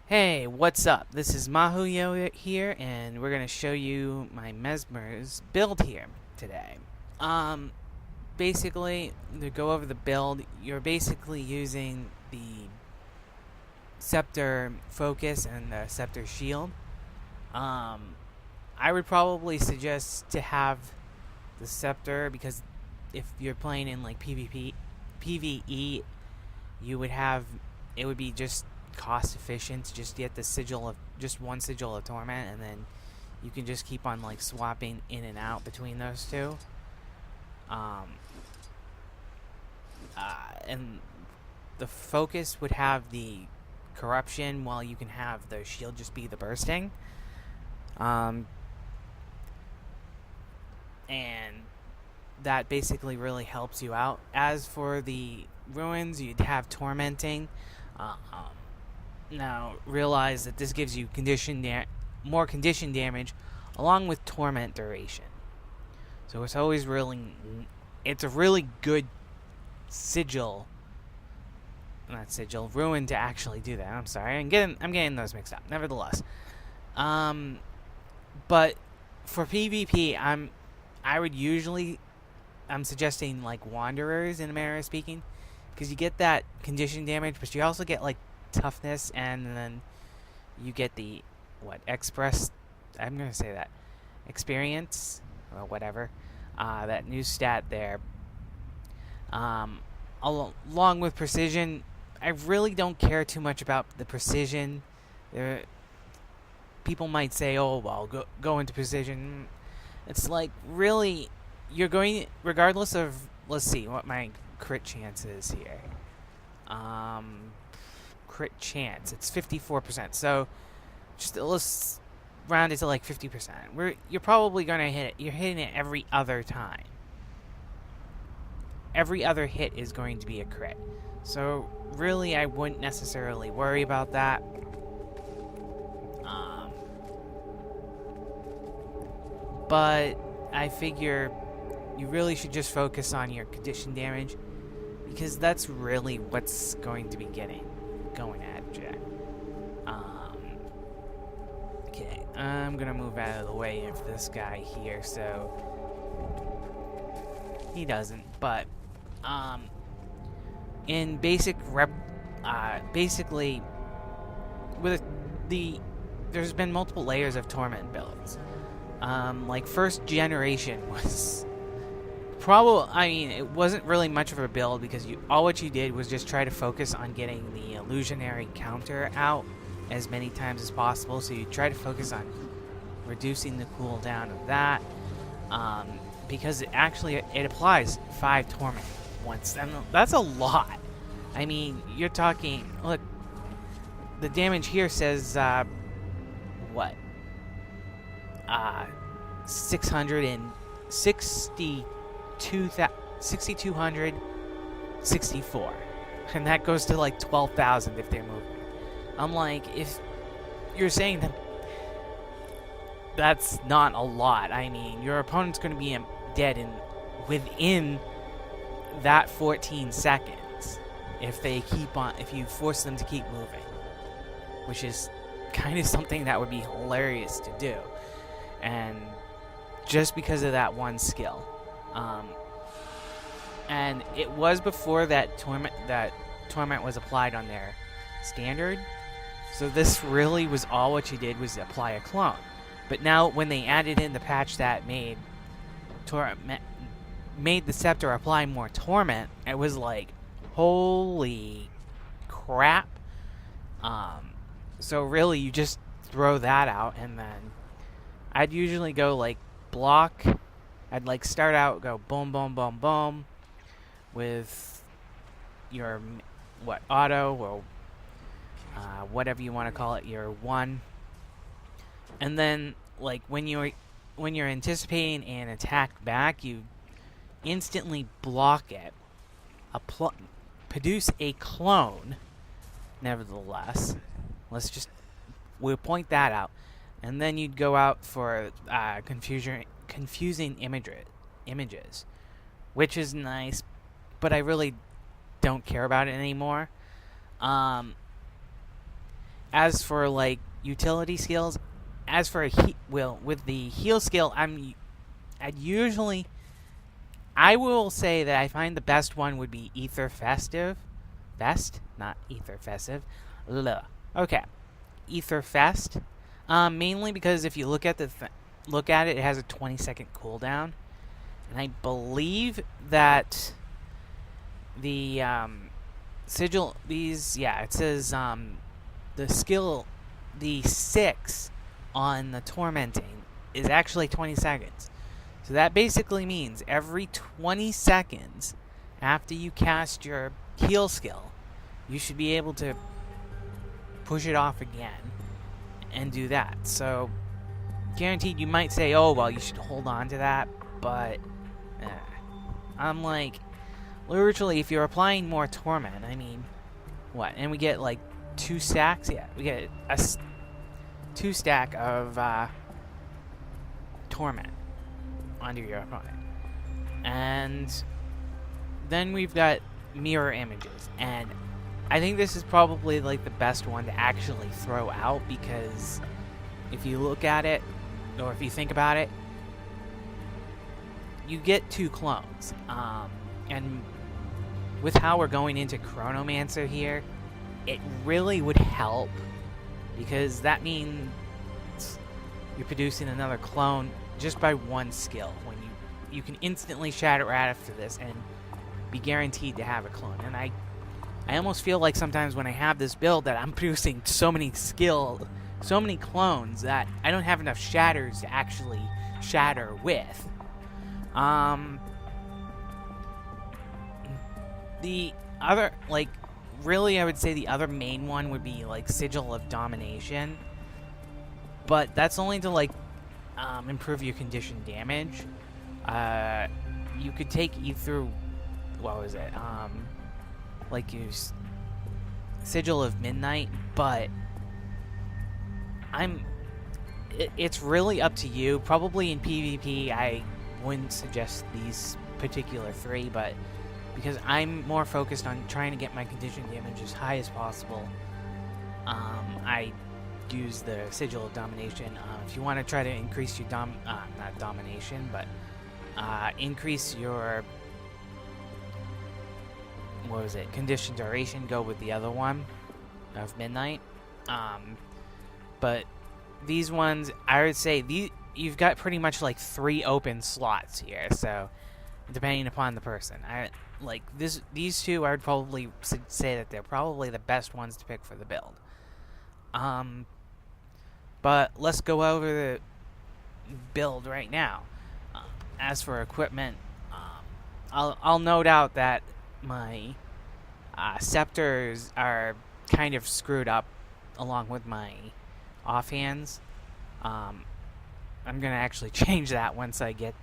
Hey, what's up? This is Mahuyo here, and we're gonna show you my Mesmer's build here today. Um, Basically, to go over the build, you're basically using the Scepter Focus and the Scepter Shield. Um, I would probably suggest to have the Scepter because if you're playing in like PvE, you would have it would be just cost efficient to just get the sigil of just one sigil of torment, and then you can just keep on like swapping in and out between those two. Um, and the focus would have the corruption, while you can have the shield just be the bursting. And that basically really helps you out. As for the ruins, you'd have tormenting. Now realize that this gives you more condition damage, along with torment duration. So it's a really good ruin to actually do that. I'm sorry, I'm getting those mixed up. Nevertheless, but for PvP, I'm suggesting like Wanderers in a manner of speaking, because you get that condition damage, but you also get like toughness, and then you get the I'm gonna say that experience or whatever, that new stat there. Along with precision, I really don't care too much about the precision. People might say, "Oh, well, go into precision." It's like, really, you're going regardless of. Let's see what my crit chance is here. Crit chance, it's 54%. So let's round it to like 50%. You're probably gonna hit it. You're hitting it every other time. Every other hit is going to be a crit. So really, I wouldn't necessarily worry about that. But I figure you really should just focus on your condition damage, because that's really what's going to be going at you. Okay, I'm gonna move out of the way of this guy here, so he doesn't. But in basically, with there's been multiple layers of torment builds. Like first generation was it wasn't really much of a build, because what you did was just try to focus on getting the illusionary counter out as many times as possible. So you try to focus on reducing the cooldown of that, because it applies 5 torment once, and that's a lot. I mean, you're talking, look, the damage here says 6,264, and that goes to like 12,000 if they're moving. I'm like, if you're saying that that's not a lot, I mean, your opponent's going to be dead within that 14 seconds if you force them to keep moving, which is kind of something that would be hilarious to do, and just because of that one skill. And it was before that torment was applied on their standard, so this really was all what you did was apply a clone. But now when they added in the patch that made the scepter apply more torment, it was like, holy crap. So really, you just throw that out, and then I'd usually go like block. I'd like start out, go boom, boom, boom, boom, with your auto, or whatever you want to call it, your 1, and then like when you're anticipating an attack back, you instantly block it, produce a clone. Nevertheless, we'll point that out, and then you'd go out for confusing images, which is nice, but I really don't care about it anymore. as for like utility skills, as for with the heal skill, I will say that I find the best one would be Ether Festive. Fest? Not Ether Festive. Okay. Ether Fest. Mainly because if you look at look at it, it has a 20-second cooldown. And I believe that the sigil, it says the skill, the 6 on the Tormenting is actually 20 seconds. So that basically means every 20 seconds after you cast your heal skill, you should be able to push it off again and do that. So guaranteed you might say, oh, well, you should hold on to that, but I'm like, literally, if you're applying more Torment, I mean, what? And we get like 2 stacks? Yeah, we get a 2 stack of Torment onto your opponent. And then we've got mirror images, and I think this is probably like the best one to actually throw out, because if you look at it, or if you think about it, you get 2 clones. And with how we're going into Cronomancer here, it really would help, because that means you're producing another clone just by 1 skill. When you can instantly shatter right after this and be guaranteed to have a clone. And I almost feel like sometimes when I have this build that I'm producing so many clones that I don't have enough shatters to actually shatter with. The other, like, really I would say the other main one would be like Sigil of Domination, but that's only to like improve your condition damage. You could take either, what was it, like use Sigil of Midnight, but it's really up to you. Probably in PvP I wouldn't suggest these particular 3, but because I'm more focused on trying to get my condition damage as high as possible, I use the Sigil of Domination. If you want to try to increase your not domination, but increase your, what was it, condition duration, go with the other one of Midnight. But these ones, I would say you've got pretty much like 3 open slots here, so depending upon the person, these 2, I would probably say that they're probably the best ones to pick for the build. But let's go over the build right now. As for equipment, I'll note out that my scepters are kind of screwed up along with my offhands. I'm gonna actually change that once I get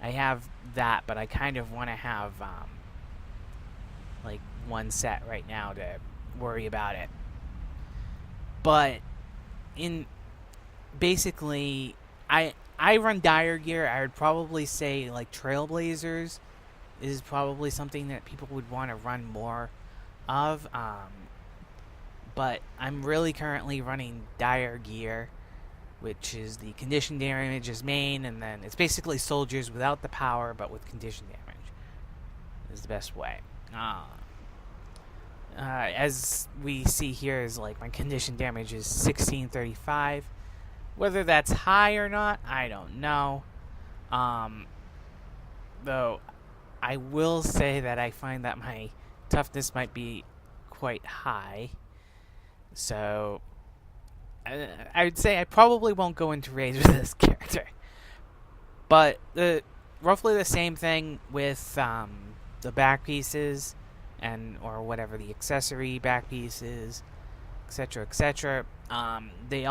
I have that, but I kind of want to have like 1 set right now to worry about it. But basically, I run dire gear. I would probably say like Trailblazers is probably something that people would want to run more of. But I'm really currently running dire gear, which is the condition damage is main, and then it's basically soldiers without the power but with condition damage is the best way. As we see here is like my condition damage is 1635. Whether that's high or not, I don't know. Though I will say that I find that my toughness might be quite high. So I would say I probably won't go into raids with this character. But roughly the same thing with the back pieces or whatever the accessory back pieces, etc., etc. They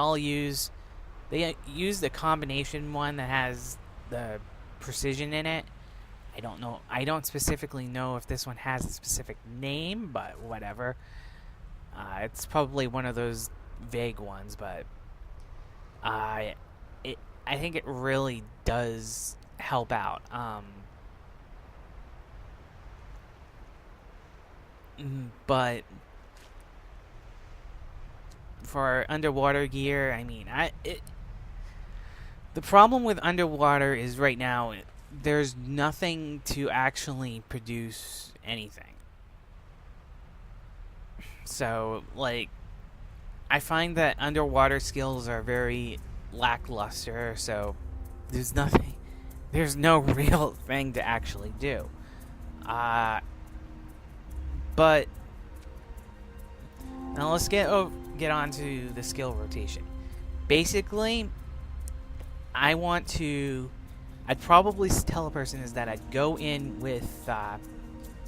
use the combination one that has the precision in it. I don't know. I don't specifically know if this one has a specific name, but whatever. It's probably one of those vague ones, but I think it really does help out. But for underwater gear, I mean, the problem with underwater is right now there's nothing to actually produce anything. So, like, I find that underwater skills are very lackluster, so there's no real thing to actually do. But now let's get on to the skill rotation. Basically, I'd probably tell a person is that I'd go in with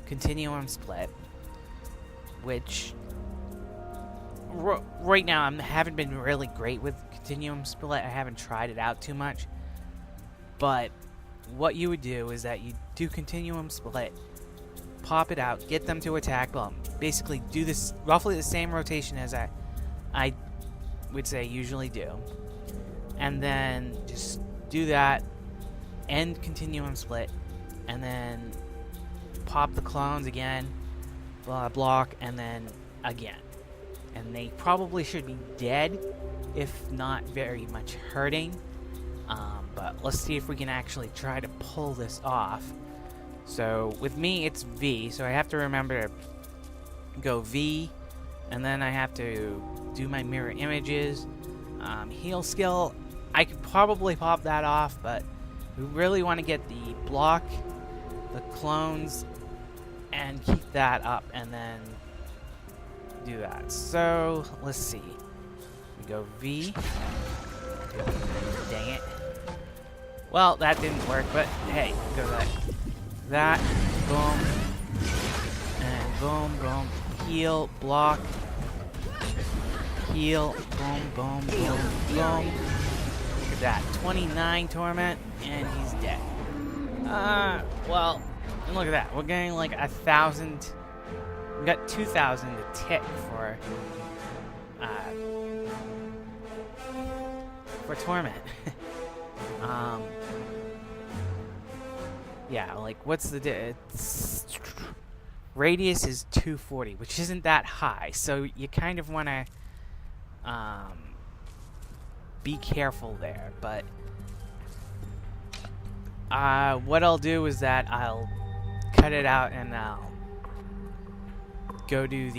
Continuum Split, which right now I haven't been really great with Continuum Split. I haven't tried it out too much. But what you would do is that you do Continuum Split, pop it out, get them to attack. Well, basically do this roughly the same rotation as I would say usually do. And then just do that, end Continuum Split, and then pop the clones again, block, and then again. And they probably should be dead, if not very much hurting. But let's see if we can actually try to pull this off. So with me, it's V, so I have to remember to go V, and then I have to do my mirror images. Heal skill, I could probably pop that off, but we really want to get the block, the clones, and keep that up, and then do that. So let's see. We go V. Dang it. Well, that didn't work, but hey, go that, boom, and boom, boom, heal, block, heal, boom, boom, boom, boom. Look at that, 29 torment, and he's dead. Well, look at that, we're getting like 1,000. We got 2,000 to tick for torment. Yeah, like, what's the radius is 240, which isn't that high, so you kind of want to be careful there. But what I'll do is that I'll cut it out and I'll go do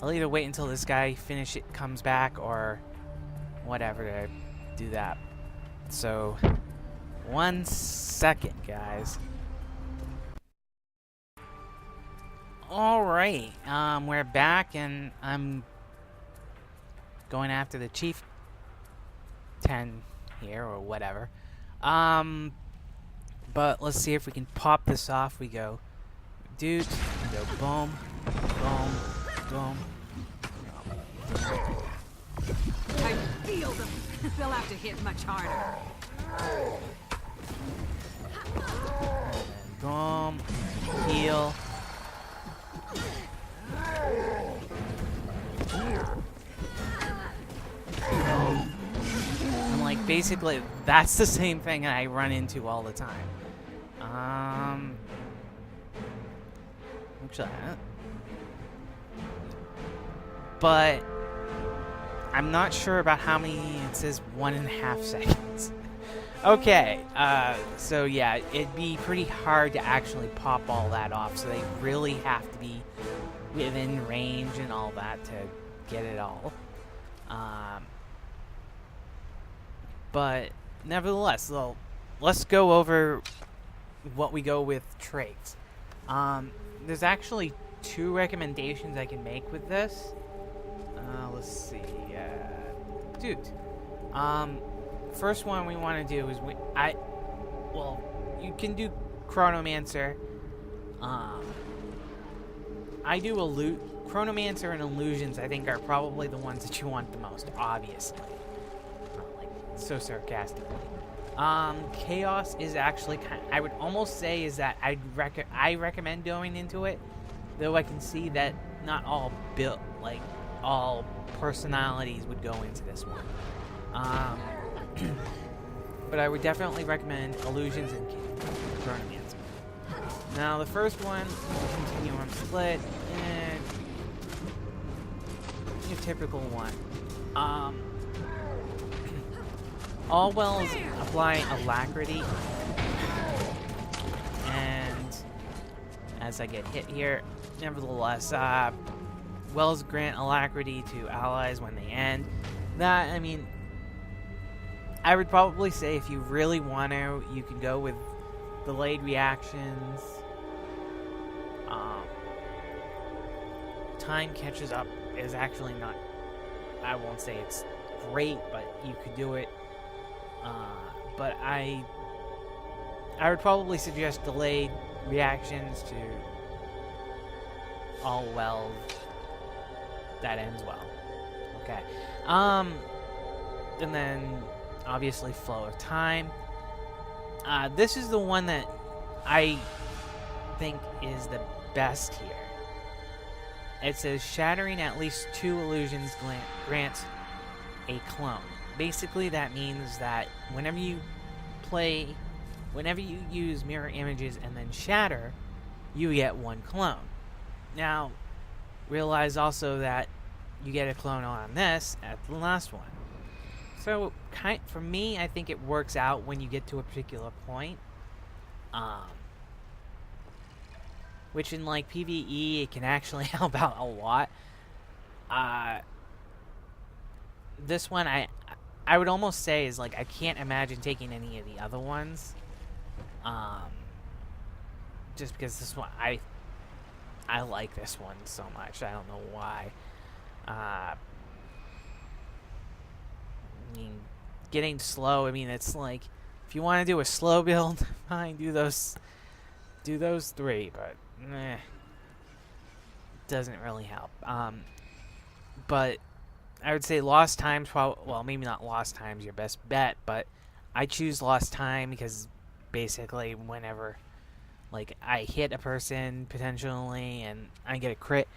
I'll either wait until this guy comes back, or whatever to do that. So 1 second, guys. Alright, we're back, and I'm going after the Chief 10 here, or whatever. But let's see if we can pop this off. We go, dude, we go boom, boom, boom. I feel them. They'll have to hit much harder. Boom, heal. And like basically that's the same thing I run into all the time. Actually, but I'm not sure about how many. It says 1.5 seconds. Okay, so yeah, it'd be pretty hard to actually pop all that off, so they really have to be within range and all that to get it all. But nevertheless, so let's go over what we go with traits. There's actually 2 recommendations I can make with this. Let's see, dude. First one we want to do is you can do Cronomancer. I do Cronomancer and Illusions. I think are probably the ones that you want the most, obviously. Like so sarcastically. Chaos is actually I would almost say is that I recommend going into it, though I can see that not all all personalities would go into this one. But I would definitely recommend Illusions and Cronomancer. Now the first one, Continuum Split, and your typical one. All wells apply alacrity, and as I get hit here, nevertheless, wells grant alacrity to allies when they end. That, I mean, I would probably say if you really want to, you can go with delayed reactions. Time catches up is actually not, I won't say it's great, but you could do it. But I would probably suggest delayed reactions to all wells that ends well. Okay. And then obviously flow of time. This is the one that I think is the best here. It says shattering at least 2 illusions grants a clone. Basically, that means that whenever you use mirror images and then shatter, you get 1 clone. Now, realize also that you get a clone on this at the last one. So, for me, I think it works out when you get to a particular point. Which in, like, PvE, it can actually help out a lot. This one, I would almost say is, like, I can't imagine taking any of the other ones. Just because this one, I like this one so much. I don't know why. I mean, getting slow, I mean, it's like, if you want to do a slow build, fine, do those 3, but doesn't really help. But I would say Lost Time's well, maybe not Lost Time's your best bet, but I choose Lost Time because basically whenever, like, I hit a person potentially and I get a crit,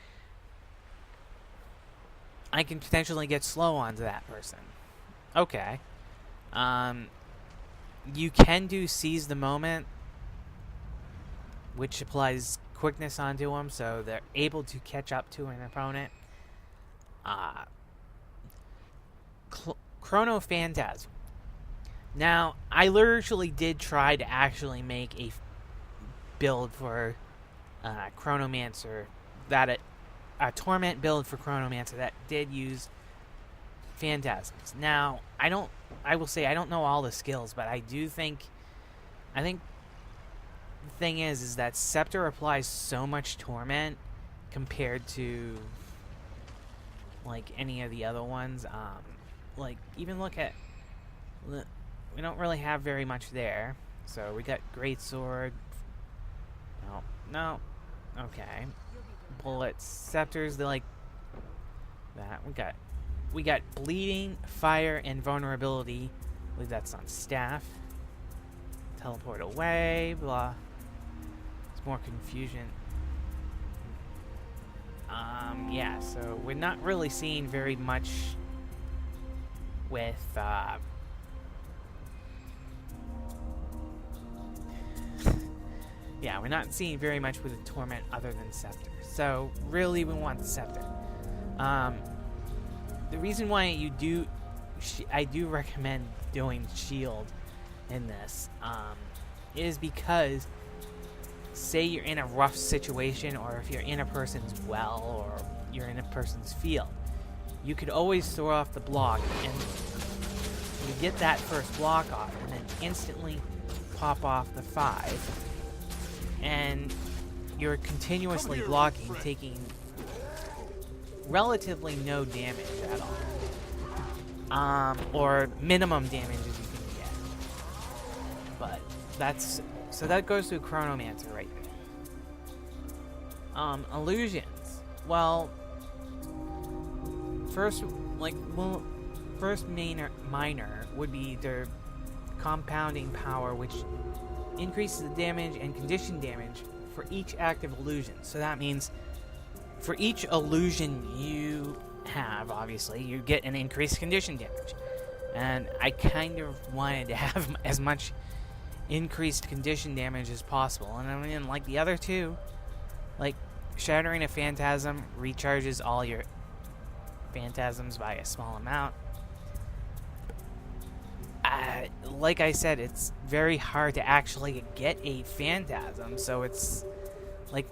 I can potentially get slow onto that person. Okay. You can do Seize the Moment, which applies quickness onto them, so they're able to catch up to an opponent. Chrono Phantasm. Now, I literally did try to actually make a build for Cronomancer, a Torment build for Cronomancer that did use Phantasms. Now, I will say I don't know all the skills, but I think the thing is that Scepter applies so much Torment compared to, like, any of the other ones. Like, even look at, we don't really have very much there. So we got Greatsword. No. Okay. Bullets, Scepters, they like that. We got Bleeding, Fire, and Vulnerability. I believe that's on Staff. Teleport away, blah. It's more confusion. Yeah, so we're not really seeing very much with, yeah, we're not seeing very much with the Torment other than Scepter. So, really, we want the Scepter. The reason why I do recommend doing Shield in this, is because, say you're in a rough situation, or if you're in a person's well, or you're in a person's field, you could always throw off the block, and you get that first block off, and then instantly pop off the 5, and you're continuously blocking, taking relatively no damage at all, or minimum damage as you can get. But so that goes to Cronomancer right there. Illusions. Well, first minor would be their compounding power, which increases the damage and condition damage for each active illusion. So that means for each illusion you have, obviously, you get an increased condition damage. And I kind of wanted to have as much increased condition damage as possible. And I mean, like the other two, like Shattering a Phantasm recharges all your phantasms by a small amount. Like I said, it's very hard to actually get a phantasm, so it's like,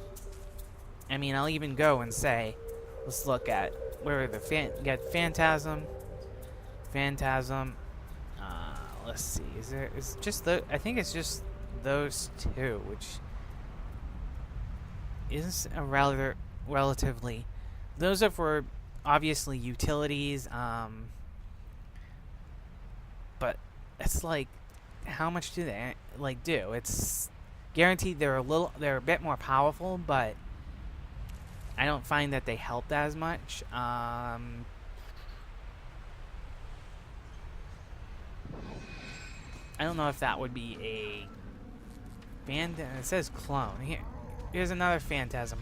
I mean, I'll even go and say, let's look at where the get phantasm. Let's see, is just I think it's just those two, which is a relatively, those are for obviously utilities, but it's like, how much do they like do? It's guaranteed they're a bit more powerful, but I don't find that they helped as much. I don't know if that would be a it says clone. Here's another phantasm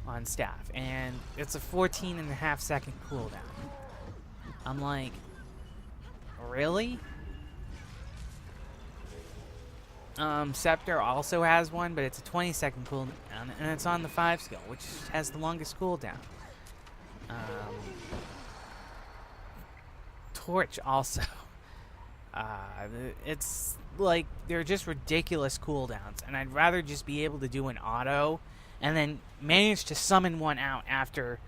on staff, and it's a 14.5 second cooldown. I'm like, really? Scepter also has one, but it's a 20-second cooldown, and it's on the 5 skill, which has the longest cooldown. Torch also. It's like, they're just ridiculous cooldowns, and I'd rather just be able to do an auto and then manage to summon one out after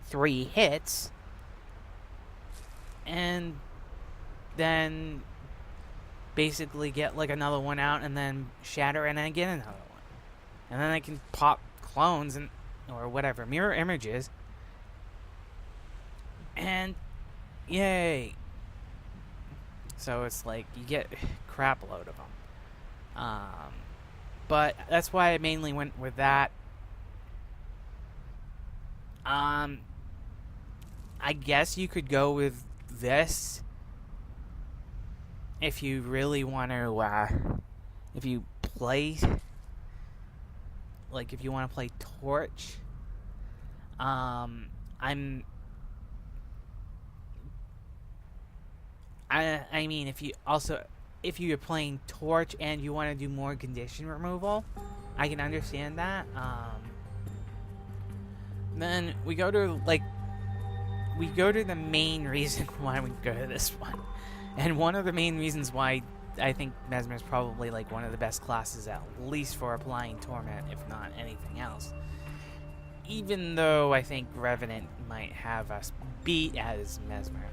3 hits, and then basically get like another one out and then shatter and then get another one. And then I can pop clones and or whatever, mirror images. And yay. So it's like you get a crap load of them. But that's why I mainly went with that. I guess you could go with this if you really want to, if you want to play Torch. I mean, if you're playing Torch and you want to do more condition removal, I can understand that. Then we go to the main reason why we go to this one. And one of the main reasons why I think Mesmer is probably like one of the best classes, at least for applying Torment, if not anything else. Even though I think Revenant might have us beat as Mesmer.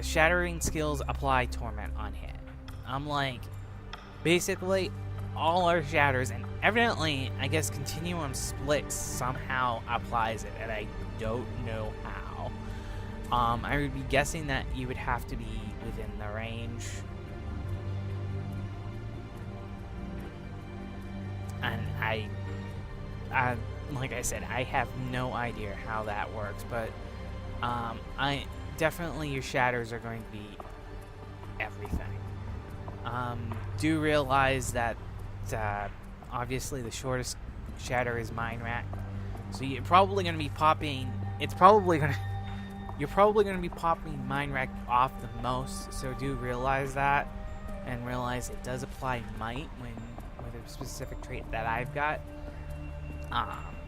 Shattering skills apply Torment on hit. I'm like, basically, all our shatters, and evidently, I guess Continuum Splits somehow applies it, and I don't know how. I would be guessing that you would have to be within the range. And like I said, I have no idea how that works, but definitely your shatters are going to be everything. Do realize that obviously the shortest shatter is Mind Rack, so you're probably going to be popping. You're probably going to be popping Mind Rack off the most. So do realize that, and realize it does apply Might with a specific trait that I've got.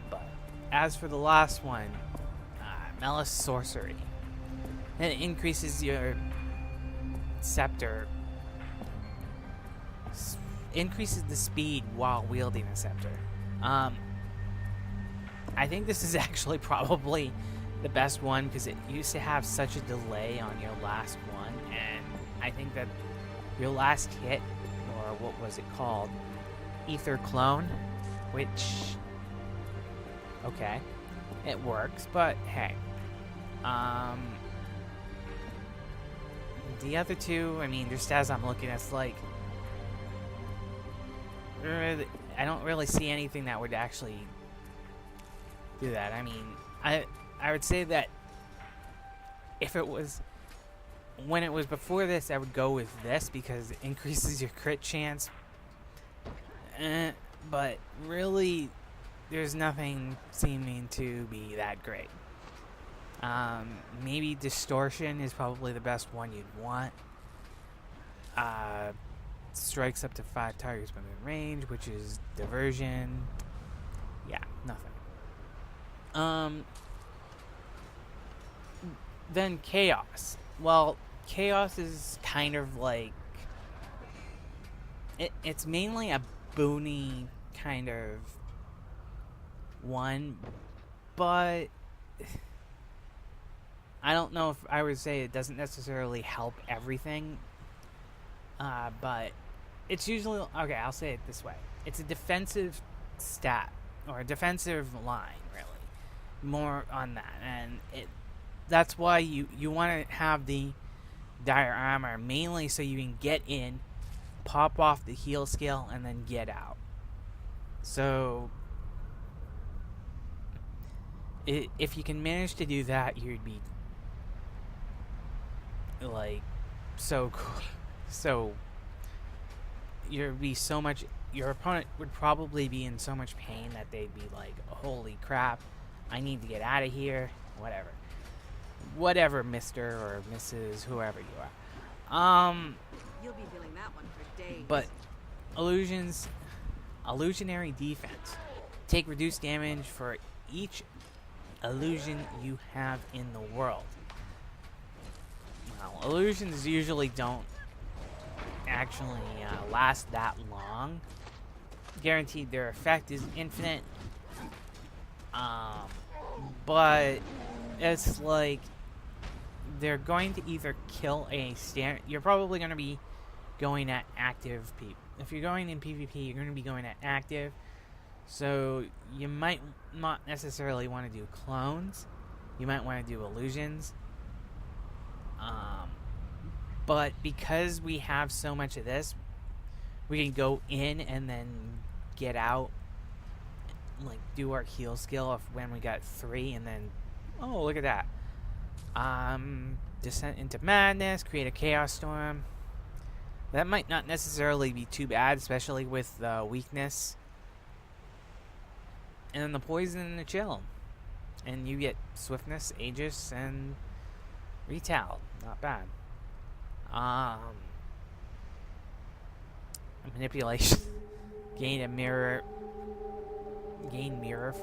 But as for the last one, Melis Sorcery. It increases your scepter. Increases the speed while wielding a scepter. I think this is actually probably the best one, because it used to have such a delay on your last one, and I think that your last hit, or what was it called? Ether Clone, which, okay, it works, but hey. The other two, I mean, just as I'm looking, it's like, I don't really see anything that would actually do that. I mean, I would say that if it was, when it was before this, I would go with this because it increases your crit chance. But really, there's nothing seeming to be that great. Maybe Distortion is probably the best one you'd want. Strikes up to 5 targets within range, which is Diversion. Yeah, nothing. Then chaos. Well, chaos is kind of like it's mainly a boony kind of one, but I don't know if I would say it doesn't necessarily help everything. But it's usually okay. I'll say it this way: it's a defensive stat or a defensive line, really. More on that, and that's why you want to have the dire armor mainly so you can get in, pop off the heal skill, and then get out. So if you can manage to do that, you'd be like so cool. So you'd be so much. Your opponent would probably be in so much pain that they'd be like, "Holy crap! I need to get out of here." Whatever, Mister or Mrs. Whoever you are. You'll be feeling that one for days. But illusionary defense. Take reduced damage for each illusion you have in the world. Well, illusions usually don't actually last that long. Guaranteed their effect is infinite. But it's like they're going to either kill a standard. You're probably going to be going at active people. If you're going in PvP, you're going to be going at active. So you might not necessarily want to do clones. You might want to do illusions. But because we have so much of this, we can go in and then get out, like do our heal skill of when we got 3, and then oh, look at that. Descent into madness, create a chaos storm. That might not necessarily be too bad, especially with weakness. And then the poison and the chill. And you get swiftness, aegis, and retal. Not bad. Manipulation. Gain mirror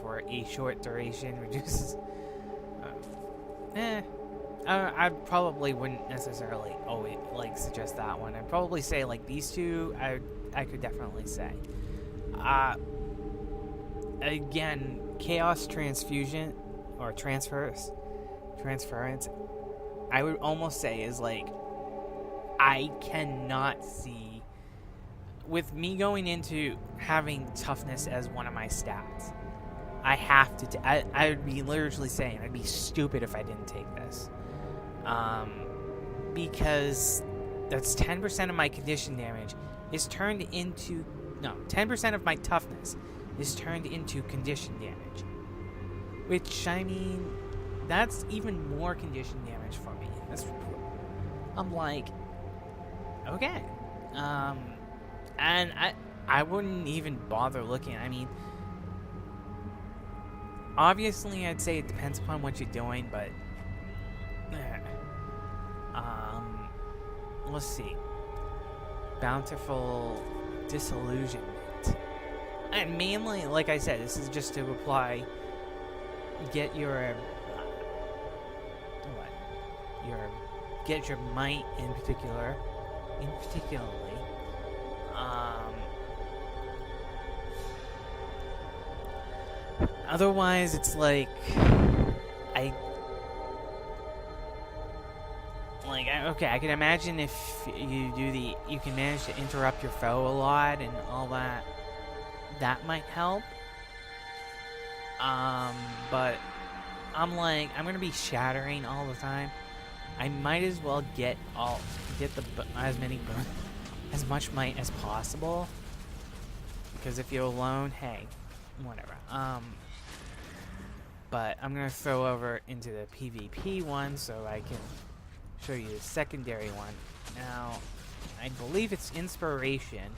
for a short duration. Reduces. I probably wouldn't necessarily always suggest that one. I'd probably say like these two. I could definitely say. Again, chaos transfusion or transference. I would almost say is like I cannot see with me going into having toughness as one of my stats. I have to. I would be literally saying I'd be stupid if I didn't take this, because that's 10% of my condition damage is turned into 10% of my toughness is turned into condition damage, which I mean that's even more condition damage for me. I'm like, okay, and I wouldn't even bother looking. I mean. Obviously, I'd say it depends upon what you're doing, but let's see. Bountiful disillusionment, and mainly, like I said, this is just to apply. Get your get your might in particularly. Otherwise, it's like I can imagine if you can manage to interrupt your foe a lot and all that. That might help. But I'm gonna be shattering all the time. I might as well get as much might as possible. Because if you're alone, hey, whatever. But I'm going to throw over into the PvP one so I can show you the secondary one. Now, I believe it's Inspiration.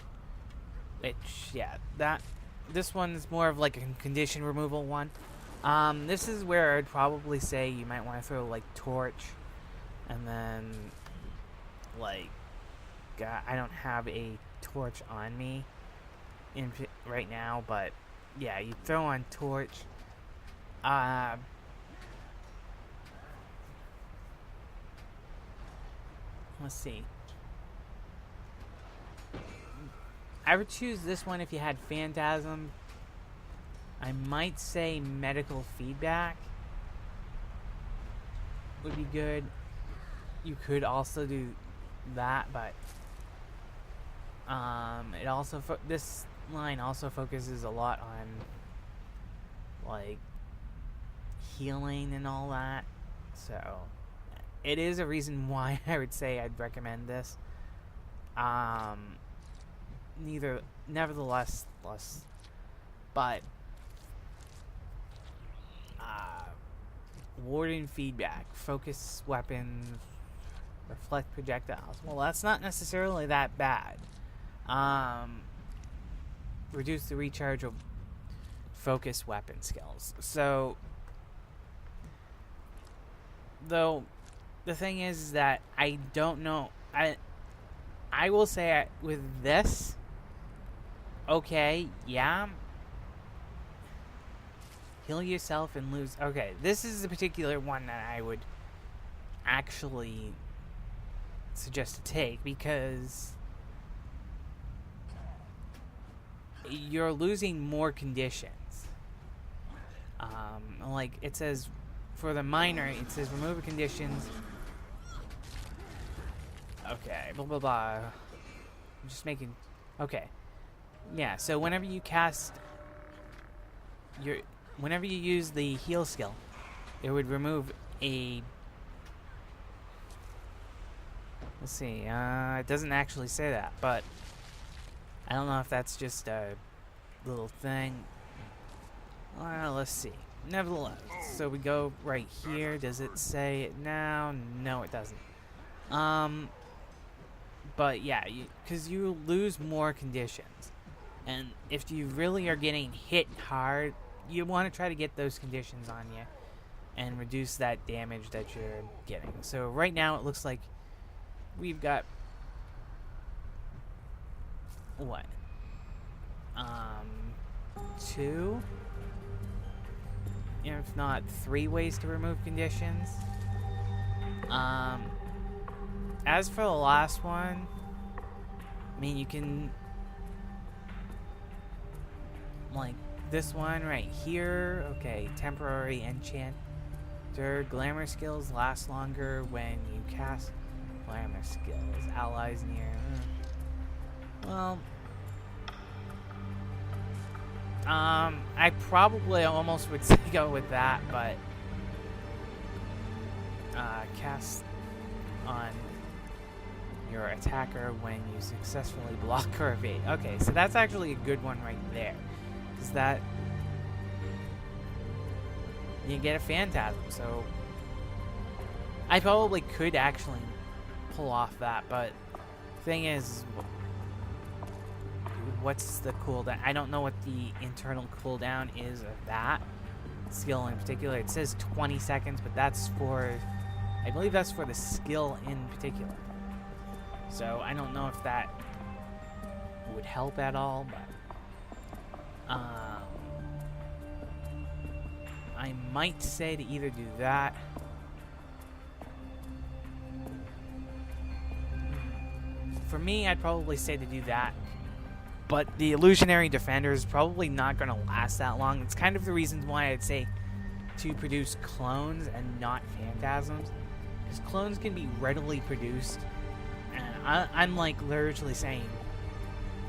Which, yeah, this one's more of like a condition removal one. This is where I'd probably say you might want to throw like Torch. And then, like, I don't have a Torch on me right now, but yeah, you throw on Torch. let's see. I would choose this one if you had Phantasm. I might say medical feedback would be good. You could also do that, but it also this line also focuses a lot on like healing and all that. So it is a reason why I would say I'd recommend this. Nevertheless, but warden feedback, focus weapons, reflect projectiles. Well, that's not necessarily that bad. Reduce the recharge of focus weapon skills. So, though, the thing is that I don't know. I will say with this, okay, yeah. Heal yourself and lose. Okay, this is a particular one that I would actually suggest to take because you're losing more conditions. Like it says for the minor, it says remove conditions. Okay, blah blah blah. I'm just making. Okay, yeah. So whenever you cast whenever you use the heal skill, it would remove a. Let's see. It doesn't actually say that, but I don't know if that's just a little thing. Well, let's see. Nevertheless, so we go right here. Does it say it now? No, it doesn't. But yeah, because you lose more conditions, and if you really are getting hit hard, you want to try to get those conditions on you and reduce that damage that you're getting. So right now it looks like we've got what? 2, if not 3 ways to remove conditions. As for the last one, I mean, you can like this one right here. Okay, temporary enchanter glamour skills last longer when you cast glamour skills. Allies near. Well, I probably almost would go with that, but cast on your attacker when you successfully block or evade. Okay, so that's actually a good one right there. Is that you get a phantasm, so I probably could actually pull off that, but thing is, what's the cooldown? I don't know what the internal cooldown is of that skill in particular. It says 20 seconds, but that's for, I believe that's for the skill in particular. So I don't know if that would help at all, but I might say to either do that. For me, I'd probably say to do that. But the Illusionary Defender is probably not going to last that long. It's kind of the reasons why I'd say to produce clones and not phantasms. Because clones can be readily produced. And I'm like literally saying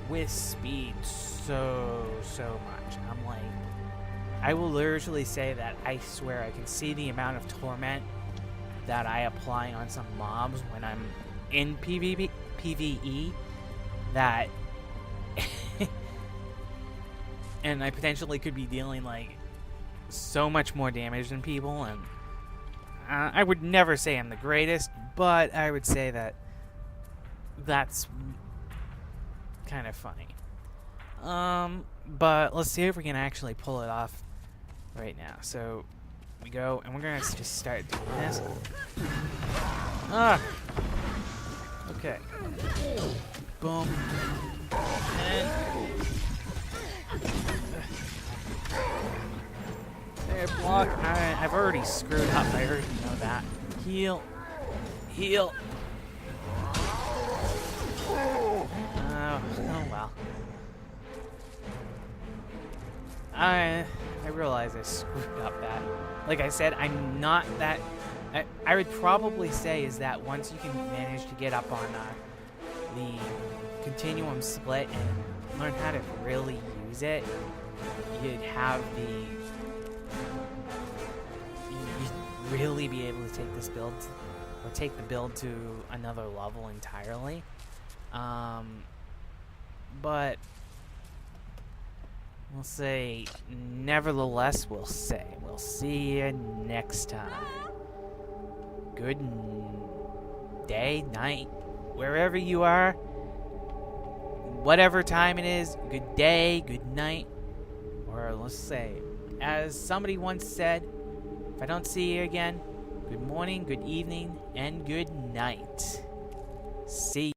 with speed so much. I'm like, I will literally say that I swear I can see the amount of torment that I apply on some mobs when I'm in PvE that and I potentially could be dealing like so much more damage than people, and I would never say I'm the greatest, but I would say that that's kind of funny. But let's see if we can actually pull it off right now. So we go, and we're gonna just start doing this. Okay. Boom. And there, block. I've already screwed up. I already know that. Heal. Heal. Oh well. I realize I screwed up that. Like I said, I'm not that... I would probably say is that once you can manage to get up on the continuum split and learn how to really use it, you'd have you'd really be able to take this build, or take the build to another level entirely. But we'll say, nevertheless, we'll see you next time. Good day, night, wherever you are, whatever time it is, good day, good night, or let's say, as somebody once said, if I don't see you again, good morning, good evening, and good night. See